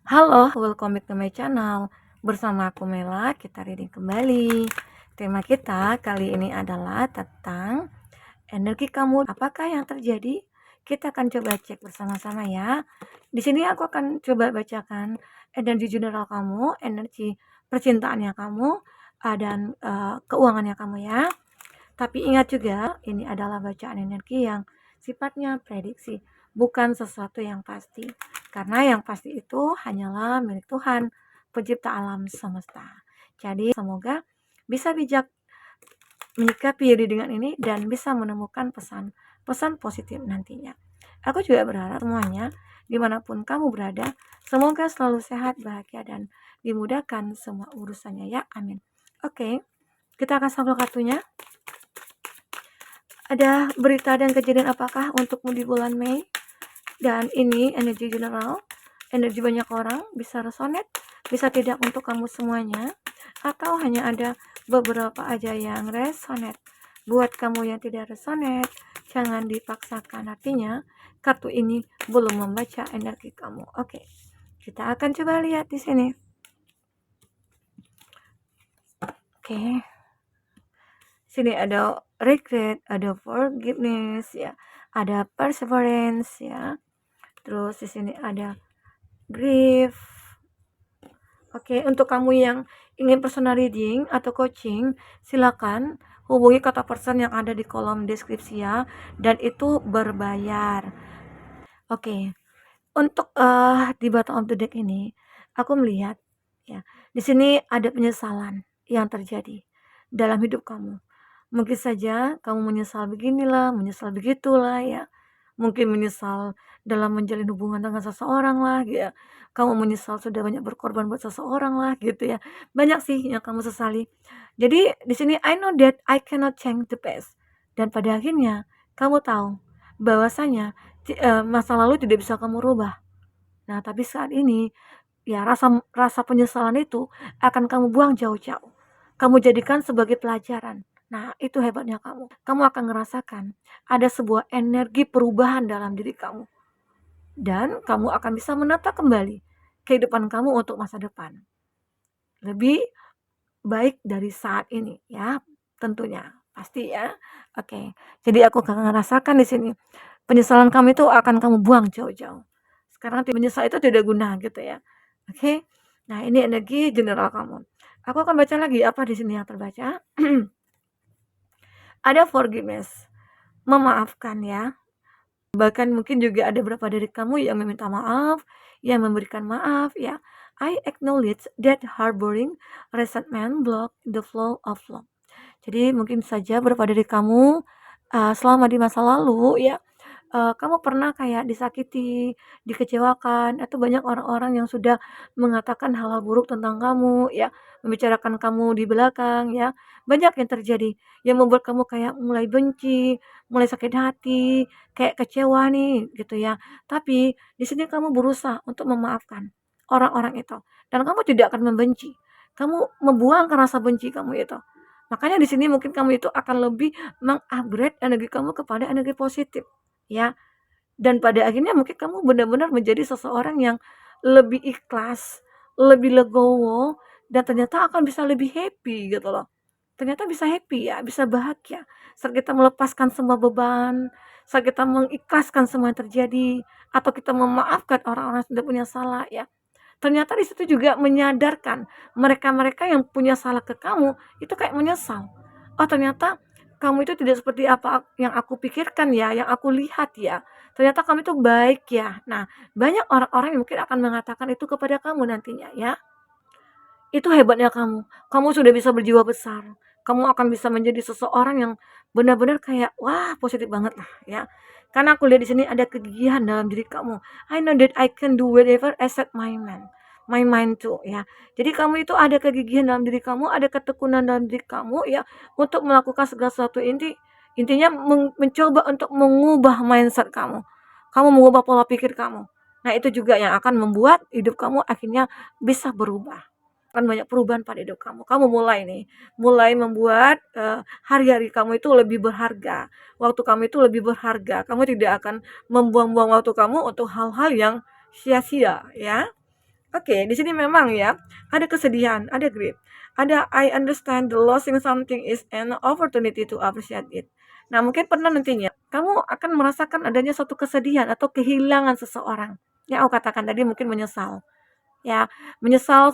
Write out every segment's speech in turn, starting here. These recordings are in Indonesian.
Halo, welcome back to my channel. Bersama aku Mela, kita reading kembali. Tema kita kali ini adalah tentang energi kamu. Apakah yang terjadi? Kita akan coba cek bersama-sama ya. Di sini aku akan coba bacakan energi general kamu, energi percintaannya kamu, dan keuangannya kamu ya. Tapi ingat juga, ini adalah bacaan energi yang sifatnya prediksi, bukan sesuatu yang pasti. Karena yang pasti itu hanyalah milik Tuhan, pencipta alam semesta. Jadi semoga bisa bijak menyikapi dengan ini dan bisa menemukan pesan-pesan positif nantinya. Aku juga berharap semuanya, dimanapun kamu berada, semoga selalu sehat, bahagia, dan dimudahkan semua urusannya ya, amin. Oke, kita akan sampel kartunya. Ada berita dan kejadian apakah untukmu di bulan Mei? Dan ini energi general, energi banyak orang, bisa resonate, bisa tidak untuk kamu semuanya, atau hanya ada beberapa aja yang resonate. Buat kamu yang tidak resonate, jangan dipaksakan. Artinya, kartu ini belum membaca energi kamu. Oke, kita akan coba lihat di sini. Oke. Sini ada regret, ada forgiveness ya, ada perseverance ya. Terus di sini ada grief. Oke, untuk kamu yang ingin personal reading atau coaching, silakan hubungi kontak person yang ada di kolom deskripsi ya, dan itu berbayar. Oke, untuk di bottom of the deck ini, aku melihat ya, di sini ada penyesalan yang terjadi dalam hidup kamu. Mungkin saja kamu menyesal beginilah, menyesal begitulah ya. Mungkin menyesal dalam menjalin hubungan dengan seseorang lah ya. Kamu menyesal sudah banyak berkorban buat seseorang lah gitu ya. Banyak sih yang kamu sesali. Jadi di sini I know that I cannot change the past. Dan pada akhirnya kamu tahu bahwasanya masa lalu tidak bisa kamu rubah. Nah, tapi saat ini ya rasa rasa penyesalan itu akan kamu buang jauh-jauh. Kamu jadikan sebagai pelajaran. Nah, itu hebatnya kamu. Kamu akan ngerasakan ada sebuah energi perubahan dalam diri kamu. Dan kamu akan bisa menata kembali kehidupan kamu untuk masa depan. Lebih baik dari saat ini ya, tentunya. Pasti ya. Oke. Jadi aku akan ngerasakan di sini penyesalan kamu itu akan kamu buang jauh-jauh. Sekarang menyesal itu tidak guna gitu ya. Oke. Nah, ini energi general kamu. Aku akan baca lagi apa di sini yang terbaca. Ada forgiveness, memaafkan ya. Bahkan mungkin juga ada beberapa dari kamu yang meminta maaf, yang memberikan maaf ya. I acknowledge that harboring resentment block the flow of love. Jadi mungkin saja beberapa dari kamu selama di masa lalu ya, kamu pernah kayak disakiti, dikecewakan, atau banyak orang-orang yang sudah mengatakan hal-hal buruk tentang kamu ya, membicarakan kamu di belakang ya. Banyak yang terjadi yang membuat kamu kayak mulai benci, mulai sakit hati, kayak kecewa nih gitu ya. Tapi di sini kamu berusaha untuk memaafkan orang-orang itu dan kamu tidak akan membenci. Kamu membuang rasa benci kamu itu. Makanya di sini mungkin kamu itu akan lebih mengupgrade energi kamu kepada energi positif ya. Dan pada akhirnya mungkin kamu benar-benar menjadi seseorang yang lebih ikhlas, lebih legowo, dan ternyata akan bisa lebih happy gitu loh. Ternyata bisa happy ya, bisa bahagia. Saat kita melepaskan semua beban, saat kita mengikhlaskan semua yang terjadi, atau kita memaafkan orang-orang yang sudah punya salah ya. Ternyata di situ juga menyadarkan mereka-mereka yang punya salah ke kamu, itu kayak menyesal. Oh ternyata kamu itu tidak seperti apa yang aku pikirkan ya, yang aku lihat ya. Ternyata kamu itu baik ya. Nah, banyak orang-orang yang mungkin akan mengatakan itu kepada kamu nantinya ya. Itu hebatnya kamu. Kamu sudah bisa berjiwa besar. Kamu akan bisa menjadi seseorang yang benar-benar kayak wah positif banget lah ya. Karena aku lihat di sini ada kegigihan dalam diri kamu. I know that I can do whatever I set my mind. My mind too ya. Jadi kamu itu ada kegigihan dalam diri kamu, ada ketekunan dalam diri kamu ya untuk melakukan segala sesuatu intinya mencoba untuk mengubah mindset kamu. Kamu mengubah pola pikir kamu. Nah, itu juga yang akan membuat hidup kamu akhirnya bisa berubah. Akan banyak perubahan pada hidup kamu. Kamu mulai membuat hari-hari kamu itu lebih berharga. Waktu kamu itu lebih berharga. Kamu tidak akan membuang-buang waktu kamu untuk hal-hal yang sia-sia ya. Oke, di sini memang ya, ada kesedihan, ada grief, ada I understand the losing something is an opportunity to appreciate it. Nah, mungkin pernah nantinya kamu akan merasakan adanya suatu kesedihan atau kehilangan seseorang. Ya, aku katakan tadi mungkin menyesal. Ya, menyesal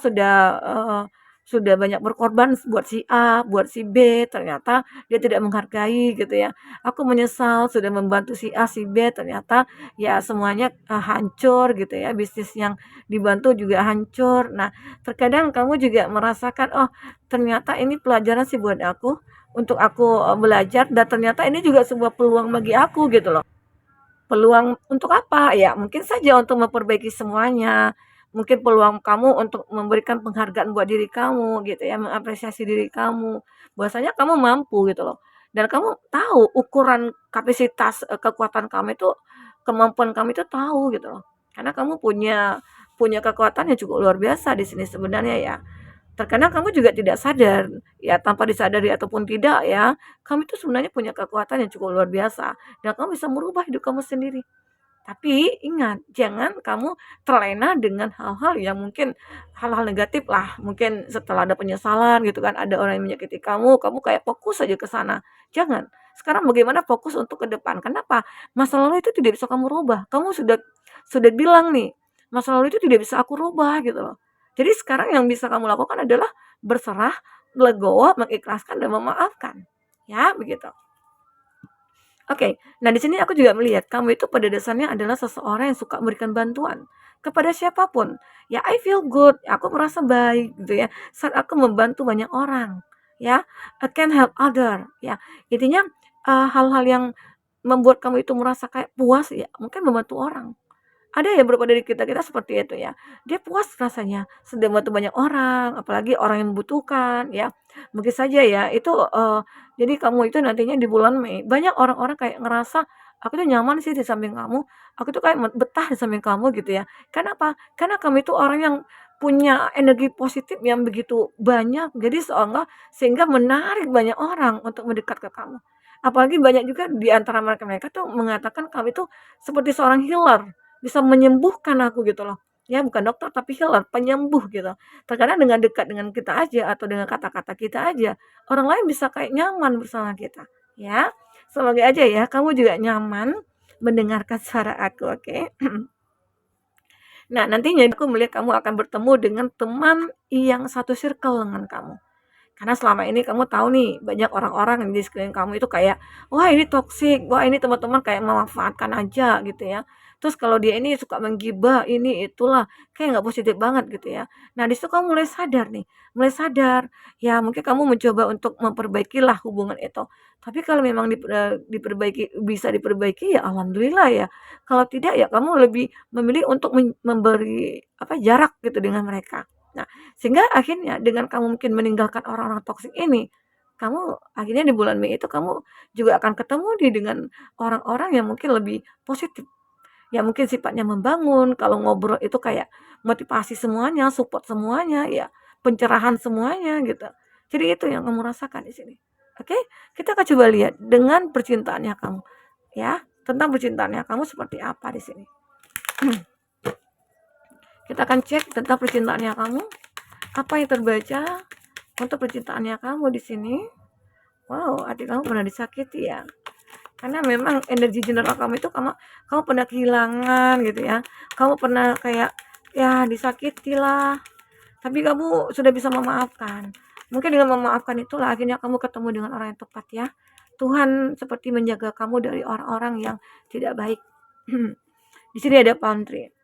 sudah banyak berkorban buat si A, buat si B, ternyata dia tidak menghargai gitu ya. Aku menyesal sudah membantu si A, si B, ternyata ya semuanya, hancur gitu ya, bisnis yang dibantu juga hancur. Nah, terkadang kamu juga merasakan, "Oh, ternyata ini pelajaran sih buat aku, untuk aku, belajar dan ternyata ini juga sebuah peluang bagi aku," gitu loh. Peluang untuk apa? Ya mungkin saja untuk memperbaiki semuanya, mungkin peluang kamu untuk memberikan penghargaan buat diri kamu gitu ya, mengapresiasi diri kamu, bahwasanya kamu mampu gitu loh. Dan kamu tahu ukuran kapasitas, kekuatan kamu itu, kemampuan kamu itu tahu gitu loh. Karena kamu punya punya kekuatan yang cukup luar biasa di sini sebenarnya ya. Terkadang kamu juga tidak sadar, ya tanpa disadari ataupun tidak ya, kamu itu sebenarnya punya kekuatan yang cukup luar biasa dan kamu bisa merubah hidup kamu sendiri. Tapi ingat, jangan kamu terlena dengan hal-hal yang mungkin hal-hal negatif lah. Mungkin setelah ada penyesalan gitu kan, ada orang yang menyakiti kamu kayak fokus saja ke sana. Jangan. Sekarang bagaimana fokus untuk ke depan? Kenapa? Masa lalu itu tidak bisa kamu rubah. Kamu sudah bilang nih, masa lalu itu tidak bisa aku rubah gitu loh. Jadi sekarang yang bisa kamu lakukan adalah berserah, legowo, mengikhlaskan dan memaafkan. Ya, begitu. Oke, nah di sini aku juga melihat kamu itu pada dasarnya adalah seseorang yang suka memberikan bantuan kepada siapapun. Ya, I feel good, aku merasa baik gitu ya. Saat aku membantu banyak orang, ya, I can help other, ya. Intinya hal-hal yang membuat kamu itu merasa kayak puas ya, mungkin membantu orang. Ada ya beberapa dari kita-kita seperti itu ya. Dia puas rasanya sudah membantu banyak orang, apalagi orang yang membutuhkan ya. Mungkin saja ya itu, jadi kamu itu nantinya di bulan Mei, banyak orang-orang kayak ngerasa, "Aku tuh nyaman sih di samping kamu, aku tuh kayak betah di samping kamu," gitu ya. Kenapa? Karena kamu itu orang yang punya energi positif yang begitu banyak, jadi sehingga menarik banyak orang untuk mendekat ke kamu. Apalagi banyak juga di antara mereka-mereka tuh mengatakan kamu itu seperti seorang healer. Bisa menyembuhkan aku gitu loh. Ya bukan dokter tapi healer, penyembuh gitu. Terkadang dengan dekat dengan kita aja atau dengan kata-kata kita aja, orang lain bisa kayak nyaman bersama kita, ya. Semoga aja ya kamu juga nyaman mendengarkan suara aku, oke? Nah, nantinya aku melihat kamu akan bertemu dengan teman yang satu circle dengan kamu. Karena selama ini kamu tahu nih, banyak orang-orang yang di sekeliling kamu itu kayak, wah ini toksik, wah ini teman-teman kayak memanfaatkan aja gitu ya. Terus kalau dia ini suka menggibah, ini itulah, kayak nggak positif banget gitu ya. Nah di situ kamu mulai sadar nih, mulai sadar, ya mungkin kamu mencoba untuk memperbaikilah hubungan itu. Tapi kalau memang diperbaiki, bisa diperbaiki ya alhamdulillah ya. Kalau tidak ya kamu lebih memilih untuk memberi apa jarak gitu dengan mereka. Nah, sehingga akhirnya dengan kamu mungkin meninggalkan orang-orang toksik ini, kamu akhirnya di bulan Mei itu kamu juga akan ketemu dengan orang-orang yang mungkin lebih positif, yang mungkin sifatnya membangun, kalau ngobrol itu kayak motivasi semuanya, support semuanya, ya pencerahan semuanya gitu. Jadi itu yang kamu rasakan di sini. Oke, kita akan coba lihat dengan percintaannya kamu, ya, tentang percintaannya kamu seperti apa di sini. Kita akan cek tentang percintaannya kamu. Apa yang terbaca untuk percintaannya kamu di sini? Wow, adik kamu pernah disakiti ya. Karena memang energi general kamu itu kamu pernah kehilangan gitu ya. Kamu pernah kayak ya disakiti lah. Tapi kamu sudah bisa memaafkan. Mungkin dengan memaafkan itulah akhirnya kamu ketemu dengan orang yang tepat ya. Tuhan seperti menjaga kamu dari orang-orang yang tidak baik. Di sini ada palm tree.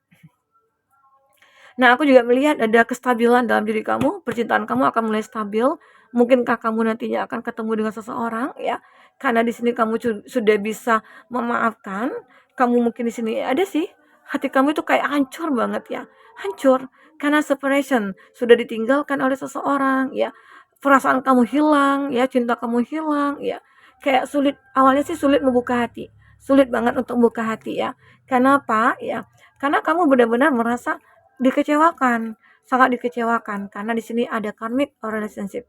Nah, aku juga melihat ada kestabilan dalam diri kamu, percintaan kamu akan mulai stabil. Mungkinkah kamu nantinya akan ketemu dengan seseorang ya? Karena di sini kamu sudah bisa memaafkan, kamu mungkin di sini ada sih hati kamu itu kayak hancur banget ya. Hancur karena separation, sudah ditinggalkan oleh seseorang ya. Perasaan kamu hilang ya, cinta kamu hilang ya. Kayak sulit awalnya sih sulit membuka hati. Sulit banget untuk membuka hati ya. Kenapa? Ya, karena kamu benar-benar merasa dikecewakan, sangat dikecewakan karena di sini ada karmic relationship.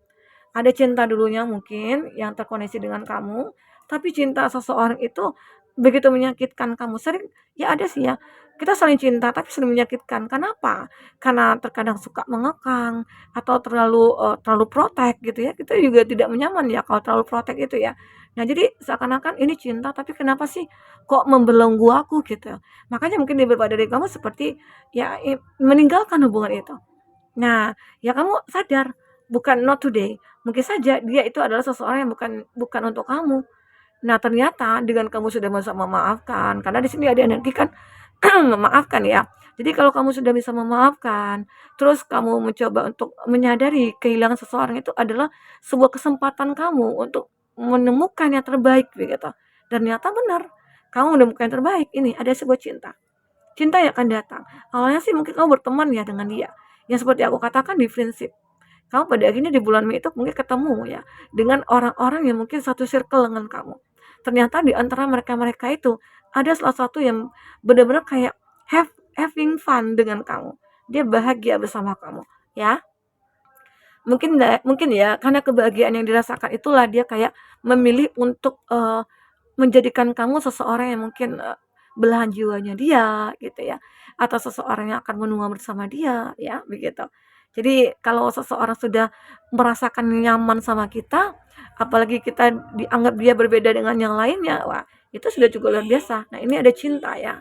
Ada cinta dulunya mungkin yang terkoneksi dengan kamu, tapi cinta seseorang itu begitu menyakitkan kamu. Sering ya ada sih ya, kita saling cinta tapi saling menyakitkan. Kenapa? Karena terkadang suka mengekang atau terlalu protek gitu ya. Kita juga tidak nyaman ya kalau terlalu protek itu ya. Nah, jadi seakan-akan ini cinta tapi kenapa sih kok membelenggu aku gitu. Makanya mungkin di beberapa dari kamu seperti ya meninggalkan hubungan itu. Nah, ya kamu sadar bukan not today. Mungkin saja dia itu adalah seseorang yang bukan bukan untuk kamu. Nah, ternyata dengan kamu sudah bisa memaafkan, karena di sini ada energi kan memaafkan ya. Jadi kalau kamu sudah bisa memaafkan, terus kamu mencoba untuk menyadari kehilangan seseorang itu adalah sebuah kesempatan kamu untuk menemukan yang terbaik begitu. Dan ternyata benar, kamu menemukan yang terbaik. Ini ada sebuah cinta. Cinta yang akan datang. Awalnya sih mungkin kamu berteman ya dengan dia. Yang seperti aku katakan di friendship. Kamu pada akhirnya di bulan Mei itu mungkin ketemu ya dengan orang-orang yang mungkin satu circle dengan kamu. Ternyata di antara mereka-mereka itu ada salah satu yang benar-benar kayak having fun dengan kamu. Dia bahagia bersama kamu, ya. Mungkin ya karena kebahagiaan yang dirasakan itulah dia kayak memilih untuk menjadikan kamu seseorang yang mungkin belahan jiwanya dia gitu ya, atau seseorang yang akan menua bersama dia ya begitu. Jadi kalau seseorang sudah merasakan nyaman sama kita, apalagi kita dianggap dia berbeda dengan yang lainnya, wah itu sudah cukup luar biasa. Nah, ini ada cinta ya.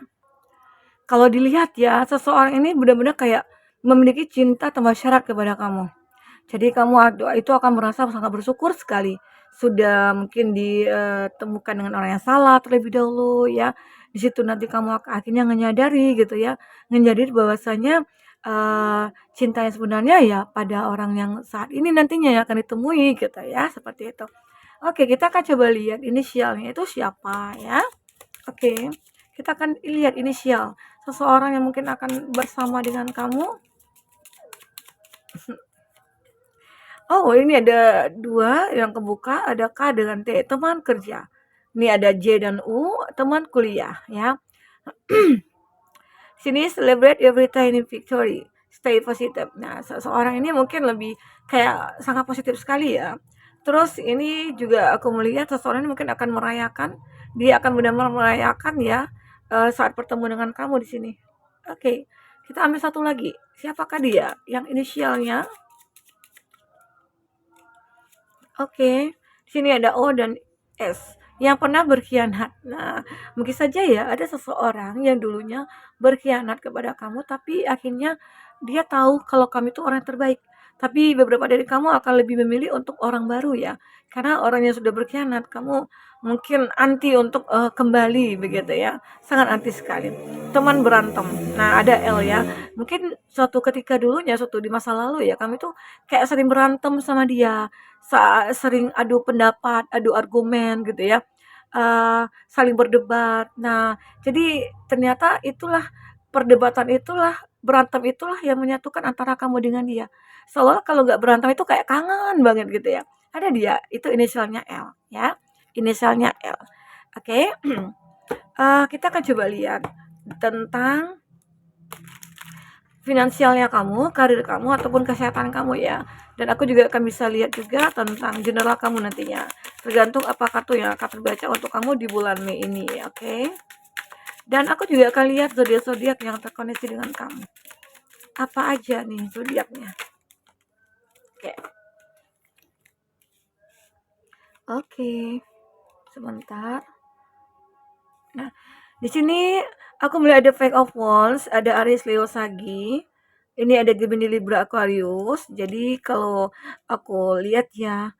Kalau dilihat ya, seseorang ini benar-benar kayak memiliki cinta tanpa syarat kepada kamu. Jadi kamu itu akan merasa sangat bersyukur sekali sudah mungkin ditemukan dengan orang yang salah terlebih dahulu ya. Di situ nanti kamu akhirnya menyadari gitu ya, menyadari bahwasanya cinta yang sebenarnya ya pada orang yang saat ini nantinya yang akan ditemui gitu ya, seperti itu. Oke, kita akan coba lihat inisialnya itu siapa ya. Oke, kita akan lihat inisial seseorang yang mungkin akan bersama dengan kamu. Oh, ini ada 2 yang kebuka, ada K dengan T, teman kerja. Ini ada J dan U, teman kuliah ya. Sini celebrate every tiny victory, stay positive. Nah, seseorang ini mungkin lebih kayak sangat positif sekali ya. Terus ini juga aku melihat seseorang ini mungkin akan merayakan, dia akan benar-benar merayakan ya saat bertemu dengan kamu di sini. Oke, kita ambil satu lagi. Siapakah dia? Yang inisialnya Oke, di sini ada O dan S yang pernah berkhianat. Nah, mungkin saja ya ada seseorang yang dulunya berkhianat kepada kamu, tapi akhirnya dia tahu kalau kamu itu orang terbaik. Tapi beberapa dari kamu akan lebih memilih untuk orang baru ya, karena orang yang sudah berkhianat, kamu mungkin anti untuk kembali begitu ya, sangat anti sekali. Teman berantem. Nah, ada L ya. Mungkin suatu ketika dulunya, suatu di masa lalu ya, kami tuh kayak sering berantem sama dia, sering adu pendapat, adu argumen gitu ya, saling berdebat. Nah, jadi ternyata itulah perdebatan itulah, berantem itulah yang menyatukan antara kamu dengan dia. Seolah kalau nggak berantem itu kayak kangen banget gitu ya. Ada dia, itu inisialnya L ya, inisialnya L. Oke, kita akan coba lihat tentang finansialnya kamu, karir kamu, ataupun kesehatan kamu ya. Dan aku juga akan bisa lihat juga tentang general kamu nantinya. Tergantung apa kartu yang akan terbaca untuk kamu di bulan Mei ini, oke? Dan aku juga akan lihat zodiak-zodiak yang terkoneksi dengan kamu. Apa aja nih zodiaknya? Oke. Oke. Sebentar. Nah, di sini aku melihat ada Five of Wands, ada Aries, Leo, Sagi. Ini ada Gemini, Libra, Aquarius. Jadi kalau aku lihat ya,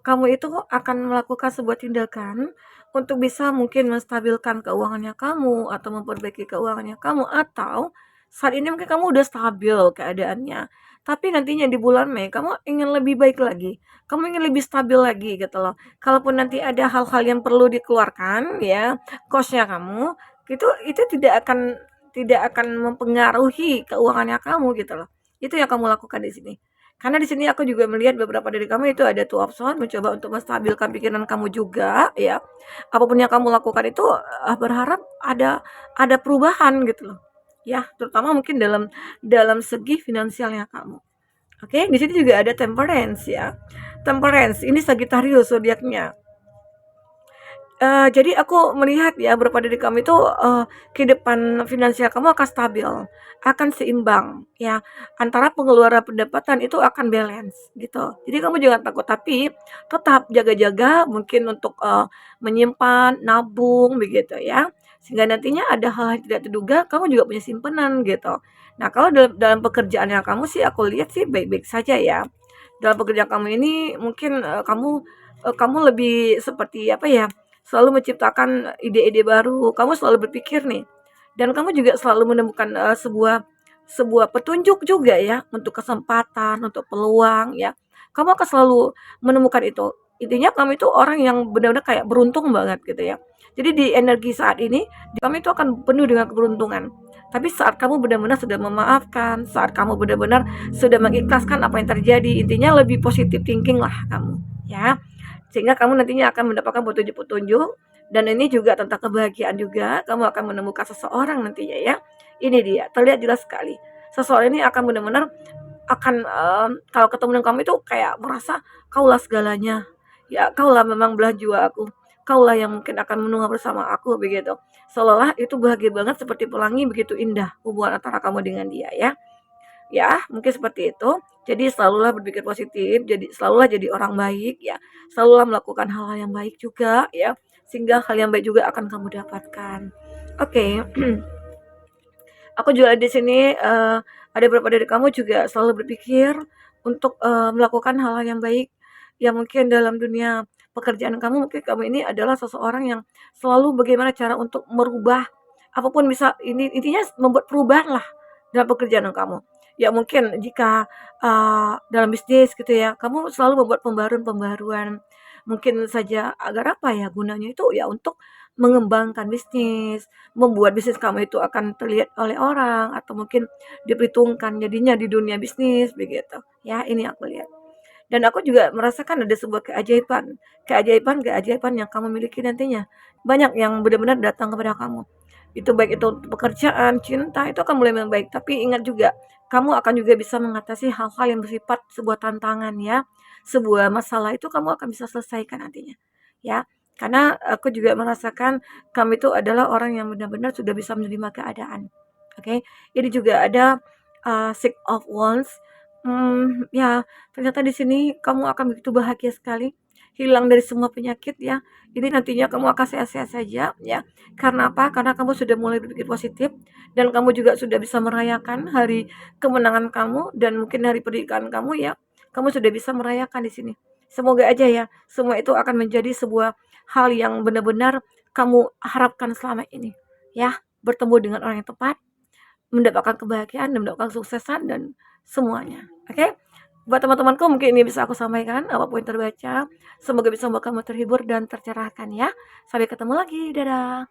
kamu itu akan melakukan sebuah tindakan untuk bisa mungkin menstabilkan keuangannya kamu atau memperbaiki keuangannya kamu, atau saat ini mungkin kamu udah stabil keadaannya. Tapi nantinya di bulan Mei kamu ingin lebih baik lagi. Kamu ingin lebih stabil lagi gitu loh. Kalaupun nanti ada hal-hal yang perlu dikeluarkan ya, cost-nya kamu, itu tidak akan mempengaruhi keuangannya kamu gitu loh. Itu yang kamu lakukan di sini. Karena di sini aku juga melihat beberapa dari kamu itu ada two of swords, mencoba untuk menstabilkan pikiran kamu juga ya. Apapun yang kamu lakukan itu berharap ada perubahan gitu loh. Ya, terutama mungkin dalam dalam segi finansialnya kamu. Oke, di sini juga ada temperance ya. Temperance ini Sagittarius zodiaknya. Jadi aku melihat ya beberapa dari kamu itu, kehidupan finansial kamu akan stabil, akan seimbang ya, antara pengeluaran pendapatan itu akan balance gitu. Jadi kamu jangan takut, tapi tetap jaga-jaga mungkin untuk, menyimpan, nabung begitu ya, sehingga nantinya ada hal yang tidak terduga kamu juga punya simpanan gitu. Nah kalau dalam dalam pekerjaan yang kamu sih aku lihat sih baik-baik saja ya. Dalam pekerjaan kamu ini mungkin, kamu lebih seperti apa ya, selalu menciptakan ide-ide baru, kamu selalu berpikir nih, dan kamu juga selalu menemukan, sebuah sebuah petunjuk juga ya, untuk kesempatan, untuk peluang ya. Kamu akan selalu menemukan itu. Intinya kamu itu orang yang benar-benar kayak beruntung banget gitu ya. Jadi di energi saat ini, di kamu itu akan penuh dengan keberuntungan. Tapi saat kamu benar-benar sudah memaafkan, saat kamu benar-benar sudah mengikhlaskan apa yang terjadi, intinya lebih positive thinking lah kamu, ya. Sehingga kamu nantinya akan mendapatkan petunjuk-petunjuk dan ini juga tentang kebahagiaan juga, kamu akan menemukan seseorang nantinya ya. Ini dia, terlihat jelas sekali. Seseorang ini akan benar-benar akan, kalau ketemu dengan kamu itu kayak merasa kaulah segalanya, ya kaulah memang belah jiwa aku, kaulah yang mungkin akan menunggu bersama aku begitu. Seolah-olah itu bahagia banget seperti pelangi begitu indah hubungan antara kamu dengan dia ya. Ya, mungkin seperti itu. Jadi selalulah berpikir positif, jadi selalulah jadi orang baik ya, selalulah melakukan hal-hal yang baik juga ya, sehingga hal yang baik juga akan kamu dapatkan. Oke, aku juga di sini, ada beberapa dari kamu juga selalu berpikir untuk, melakukan hal-hal yang baik, yang mungkin dalam dunia pekerjaan kamu, mungkin kamu ini adalah seseorang yang selalu bagaimana cara untuk merubah apapun bisa ini intinya membuat perubahan lah dalam pekerjaan kamu. Ya mungkin jika, dalam bisnis gitu ya, kamu selalu membuat pembaruan-pembaruan, mungkin saja agar apa ya, gunanya itu ya untuk mengembangkan bisnis, membuat bisnis kamu itu akan terlihat oleh orang atau mungkin diperhitungkan jadinya di dunia bisnis begitu, ya ini aku lihat. Dan aku juga merasakan ada sebuah keajaiban, keajaiban-keajaiban yang kamu miliki nantinya. Banyak yang benar-benar datang kepada kamu. Itu baik itu untuk pekerjaan, cinta, itu akan mulai membaik. Tapi ingat juga, kamu akan juga bisa mengatasi hal-hal yang bersifat sebuah tantangan ya. Sebuah masalah itu kamu akan bisa selesaikan nantinya. Ya, karena aku juga merasakan kamu itu adalah orang yang benar-benar sudah bisa menerima keadaan. Oke, ini juga ada Six of Wands. Ya, ternyata di sini kamu akan begitu bahagia sekali, hilang dari semua penyakit ya. Ini nantinya kamu akan sehat-sehat saja ya. Karena apa? Karena kamu sudah mulai berpikir positif dan kamu juga sudah bisa merayakan hari kemenangan kamu dan mungkin hari pernikahan kamu ya. Kamu sudah bisa merayakan di sini. Semoga aja ya, semua itu akan menjadi sebuah hal yang benar-benar kamu harapkan selama ini. Ya, bertemu dengan orang yang tepat, mendapatkan kebahagiaan dan mendapatkan kesuksesan dan semuanya. Oke? Buat teman-temanku mungkin ini bisa aku sampaikan apapun yang terbaca. Semoga bisa membuat kamu terhibur dan tercerahkan ya. Sampai ketemu lagi. Dadah.